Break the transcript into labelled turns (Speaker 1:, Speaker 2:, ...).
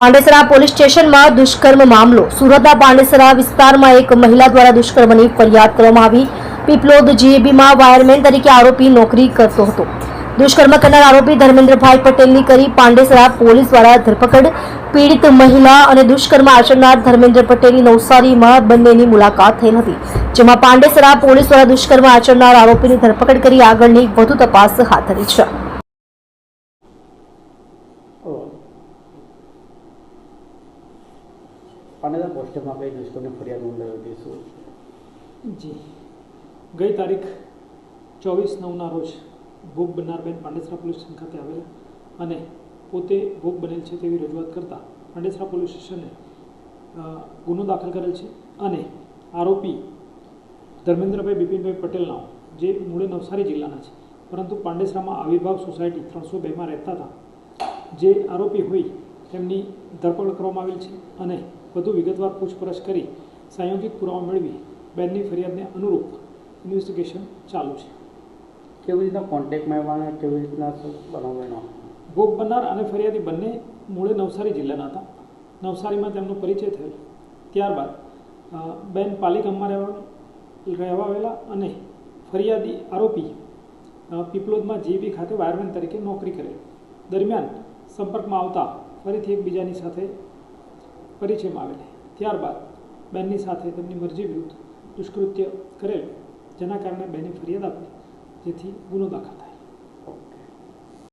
Speaker 1: Pandesara police સ્ટેશનમાં દુષ્કર્મ મામલો। સુરતના પાંડેસરા વિસ્તારમાં એક મહિલા દ્વારા દુષ્કર્મની ફરિયાદ કરવામાં આવી। પીપલોદ જીએબીમાં વાયરમેન તરીકે આરોપી નોકરી કરતો હતો। દુષ્કર્મ કરનાર આરોપી ધર્મેન્દ્રભાઈ પટેલની કરી પાંડેસરા પોલીસ દ્વારા ધરપકડ। પીડિત મહિલા અને દુષ્કર્મ આચરનાર ધર્મેન્દ્ર પટેલની નવસારીમાં બંનેની મુલાકાત થઈ હતી, જેમાં પાંડેસરા પોલીસ દ્વારા દુષ્કર્મ આચરનાર આરોપીની ધરપકડ કરી આગળની વધુ તપાસ હાથ ધરી છે।
Speaker 2: પાંડેસરા પોસ્ટમાં કઈ દુષ્કર્મની ફરિયાદ નોંધાઈ હતી શું?
Speaker 3: જી, ગઈ તારીખ 24/9ના રોજ ભોગ બનનાર બેન પાંડેસરા પોલીસ સ્ટેશન ખાતે આવેલા અને પોતે ભોગ બનેલ છે તેવી રજૂઆત કરતા પાંડેસરા પોલીસ સ્ટેશને ગુનો દાખલ કરેલ છે અને આરોપી ધર્મેન્દ્રભાઈ બિપિનભાઈ પટેલના જે મૂળે નવસારી જિલ્લાના છે પરંતુ પાંડેસરામાં આવિર્ભાવ સોસાયટી 302માં રહેતા હતા, જે આરોપી હોય તેમની ધરપકડ કરવામાં આવેલ છે અને વધુ વિગતવાર પૂછપરછ કરી સંયોજિત પુરાવા મેળવી બેનની ફરિયાદને અનુરૂપ ઇન્વેસ્ટિગેશન ચાલુ છે।
Speaker 2: કેવી રીતના કોન્ટેક્ટમાં આવ્યા, કેવી રીતના બનાવવાનો?
Speaker 3: ભોગ બનનાર અને ફરિયાદી બંને મૂળે નવસારી જિલ્લાના હતા। નવસારીમાં તેમનો પરિચય થયેલ, ત્યારબાદ બેન પાલિકામાં રહેવા આવેલા અને ફરિયાદી આરોપી પીપલોદમાં જીબી ખાતે વાયરમેન તરીકે નોકરી કરેલ। દરમિયાન સંપર્કમાં આવતા ફરીથી એકબીજાની સાથે પરિચયમાં આવેલ, ત્યારબાદ બેનની સાથે તેમની મરજી વિરુદ્ધ દુષ્કૃત્ય કરેલ, જેના કારણે બેને ફરિયાદ આપી, જેથી ગુનો દાખલ થાય।